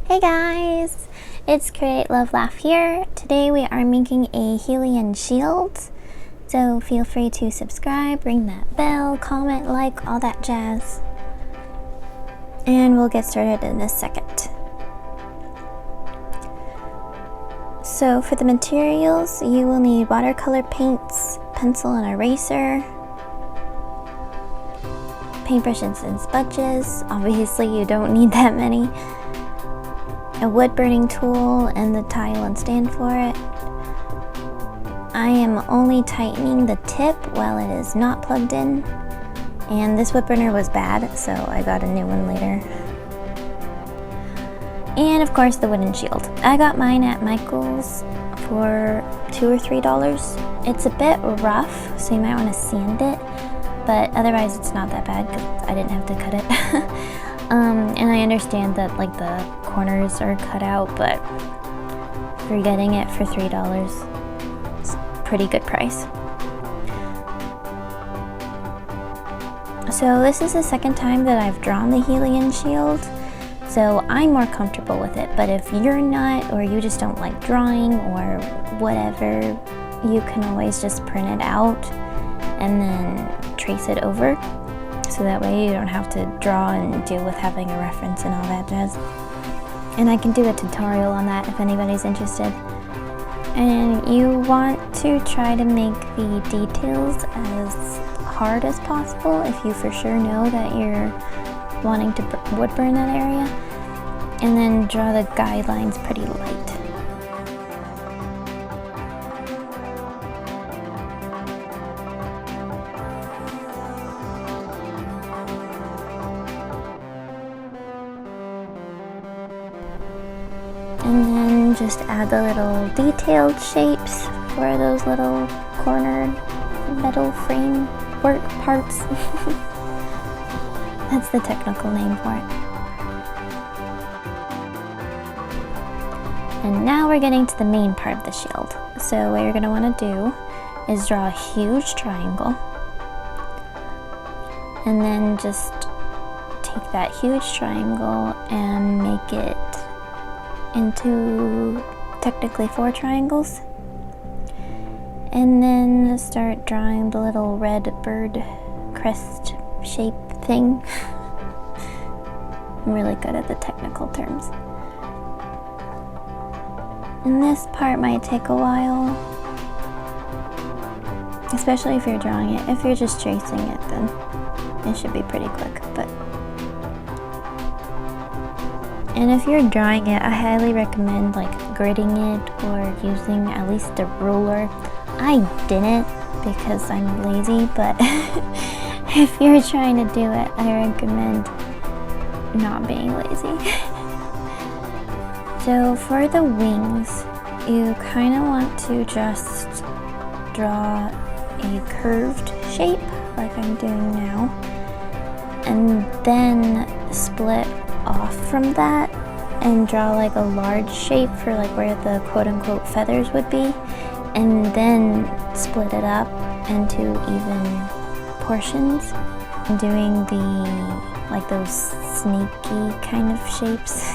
Hey guys, it's Create Love Laugh here. Today we are making a Hylian shield, so feel free to subscribe, ring that bell, comment, like, all that jazz. And we'll get started in a second. So for the materials, you will need watercolor paints, pencil and eraser, paintbrushes and sponges. Obviously you don't need that many. A wood burning tool and the tile and stand for it. I am only tightening the tip while it is not plugged in, and this wood burner was bad, so I got a new one later. And of course the wooden shield. I got mine at Michael's for $2 or $3. It's a bit rough, so you might want to sand it, but otherwise it's not that bad because I didn't have to cut it. And I understand that like the corners are cut out, but for getting it for $3, it's a pretty good price. So this is the second time that I've drawn the Hylian shield, so I'm more comfortable with it. But if you're not, or you just don't like drawing or whatever, you can always just print it out and then trace it over. So that way you don't have to draw and deal with having a reference and all that jazz. And I can do a tutorial on that if anybody's interested. And you want to try to make the details as hard as possible if you for sure know that you're wanting to wood burn that area. And then draw the guidelines pretty light. And then just add the little detailed shapes for those little corner metal frame work parts. That's the technical name for it. And now we're getting to the main part of the shield. So what you're going to want to do is draw a huge triangle. And then just take that huge triangle and make it into technically 4 triangles, and then start drawing the little red bird crest shape thing. I'm really good at the technical terms. And this part might take a while, especially if you're drawing it. If you're just tracing it, then it should be pretty quick. And if you're drawing it, I highly recommend like gridding it or using at least a ruler. I didn't because I'm lazy, but if you're trying to do it, I recommend not being lazy. So for the wings, you kind of want to just draw a curved shape like I'm doing now, and then split off from that and draw like a large shape for like where the quote-unquote feathers would be, and then split it up into even portions, doing the like those snaky kind of shapes.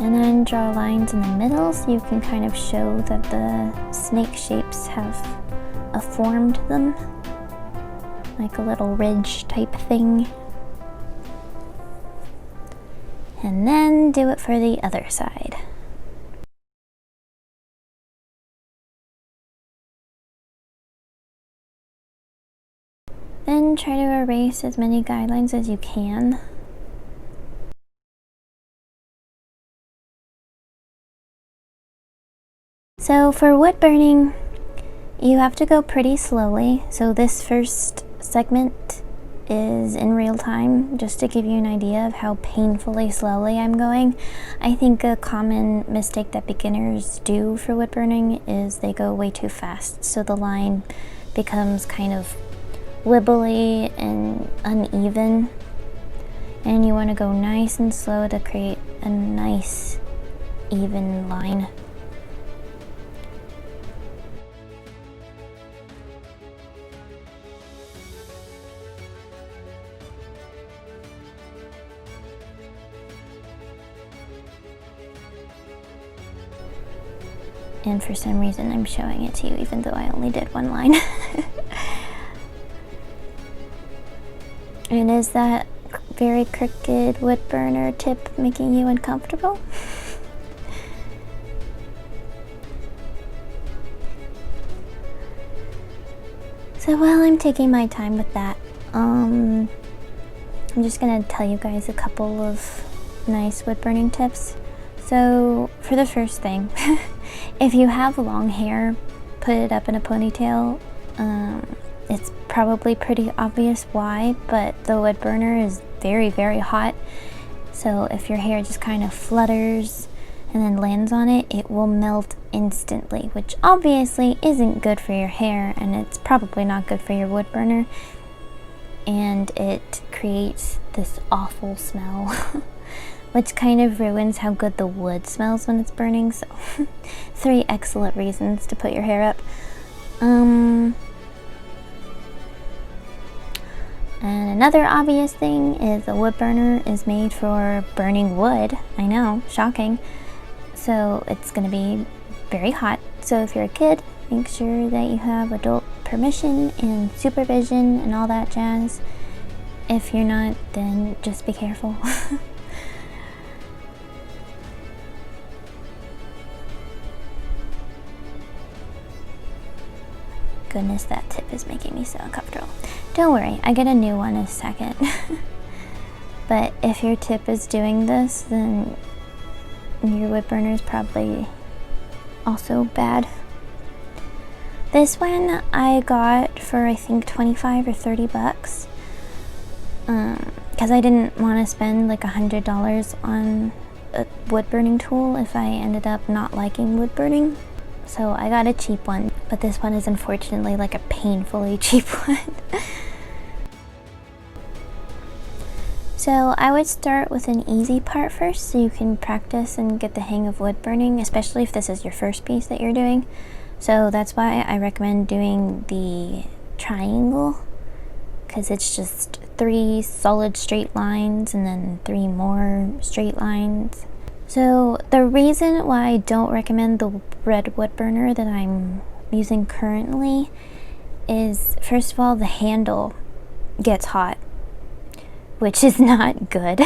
And then draw lines in the middle so you can kind of show that the snake shapes have formed them, like a little ridge type thing. And then do it for the other side. Then try to erase as many guidelines as you can. So for wood burning, you have to go pretty slowly. So this first segment is in real time, just to give you an idea of how painfully slowly I'm going. I think a common mistake that beginners do for wood burning is they go way too fast, so the line becomes kind of wibbly and uneven, and you want to go nice and slow to create a nice even line. And for some reason I'm showing it to you even though I only did one line. And is that very crooked wood burner tip making you uncomfortable? So while I'm taking my time with that, I'm just gonna tell you guys a couple of nice wood burning tips. So for the first thing, if you have long hair, put it up in a ponytail. It's probably pretty obvious why, but the wood burner is very, very hot. So if your hair just kind of flutters and then lands on it, it will melt instantly, which obviously isn't good for your hair, and it's probably not good for your wood burner. And it creates this awful smell, which kind of ruins how good the wood smells when it's burning. So 3 excellent reasons to put your hair up. And another obvious thing is a wood burner is made for burning wood. I know, shocking. So it's going to be very hot. So if you're a kid, make sure that you have adult permission and supervision and all that jazz. If you're not, then just be careful. Goodness, that tip is making me so uncomfortable. Don't worry, I get a new one in a second. But if your tip is doing this, then your wood burner is probably also bad. This one I got for I think 25 or 30 bucks. Because I didn't want to spend like $100 on a wood burning tool if I ended up not liking wood burning. So I got a cheap one, but this one is unfortunately like a painfully cheap one. So I would start with an easy part first so you can practice and get the hang of wood burning, especially if this is your first piece that you're doing. So that's why I recommend doing the triangle, because it's just 3 solid straight lines and then 3 more straight lines. So the reason why I don't recommend the red wood burner that I'm using currently is, first of all, the handle gets hot, which is not good.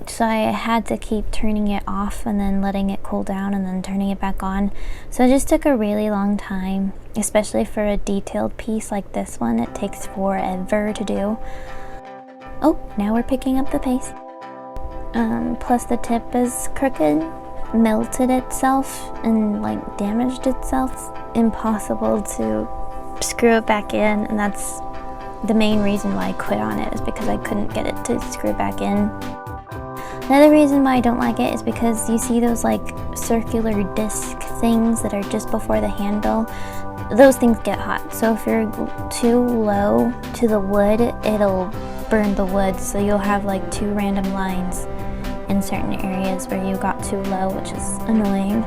So I had to keep turning it off and then letting it cool down and then turning it back on. So it just took a really long time, especially for a detailed piece like this one. It takes forever to do. Oh, now we're picking up the pace. Plus the tip is crooked, melted itself, and like damaged itself. It's impossible to screw it back in, and that's the main reason why I quit on it, is because I couldn't get it to screw back in. Another reason why I don't like it is because you see those like circular disc things that are just before the handle. Those things get hot, so if you're too low to the wood, it'll burn the wood, so you'll have like 2 random lines in certain areas where you got too low, which is annoying.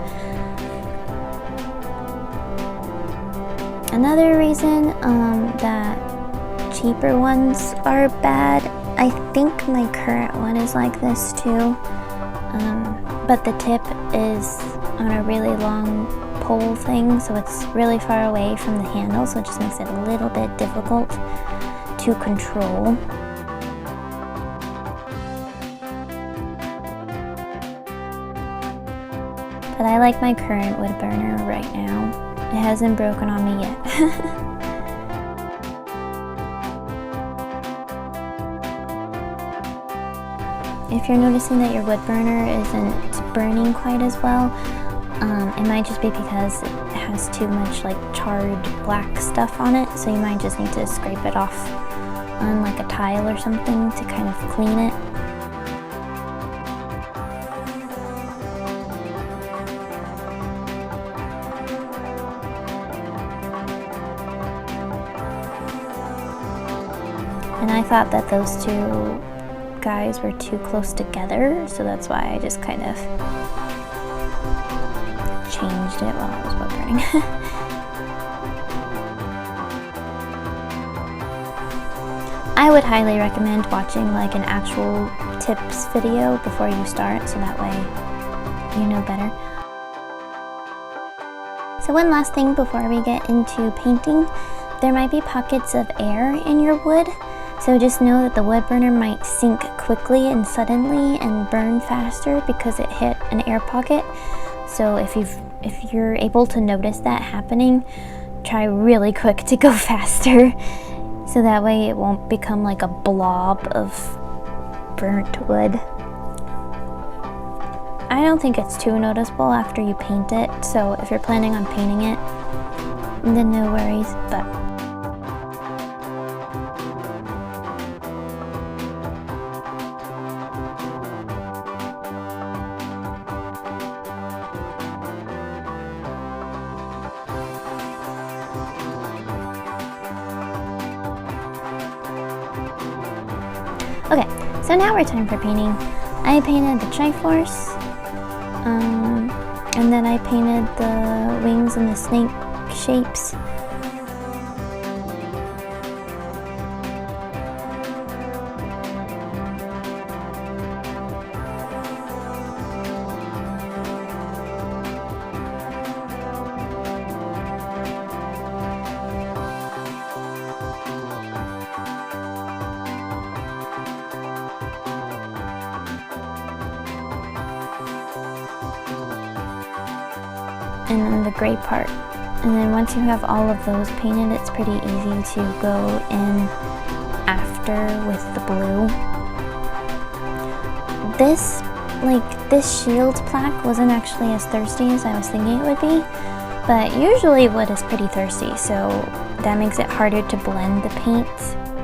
Another reason that cheaper ones are bad, I think my current one is like this too, but the tip is on a really long pole thing, so it's really far away from the handle, so it just makes it a little bit difficult to control. But I like my current wood burner right now. It hasn't broken on me yet. If you're noticing that your wood burner isn't burning quite as well, it might just be because it has too much like charred black stuff on it, so you might just need to scrape it off on like a tile or something to kind of clean it. And I thought that those two guys were too close together, so that's why I just kind of changed it while I was wood burning. I would highly recommend watching like an actual tips video before you start, so that way you know better. So one last thing before we get into painting, there might be pockets of air in your wood. So just know that the wood burner might sink quickly and suddenly and burn faster because it hit an air pocket. So if you're able to notice that happening, try really quick to go faster. So that way it won't become like a blob of burnt wood. I don't think it's too noticeable after you paint it. So if you're planning on painting it, then no worries. But okay, so now we're time for painting. I painted the Triforce, and then I painted the wings and the snake shapes. And then the gray part. And then once you have all of those painted, it's pretty easy to go in after with the blue. This shield plaque wasn't actually as thirsty as I was thinking it would be, but usually wood is pretty thirsty, so that makes it harder to blend the paint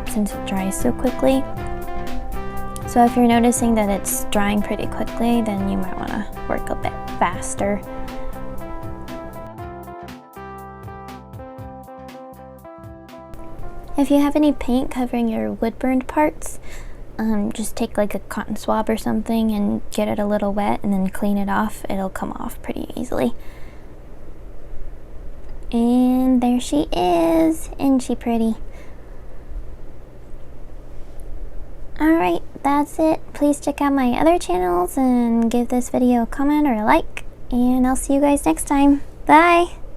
since it dries so quickly. So if you're noticing that it's drying pretty quickly, then you might want to work a bit faster. If you have any paint covering your wood burned parts, just take like a cotton swab or something and get it a little wet and then clean it off. It'll come off pretty easily. And there she is. Isn't she pretty? Alright, that's it. Please check out my other channels and give this video a comment or a like. And I'll see you guys next time. Bye!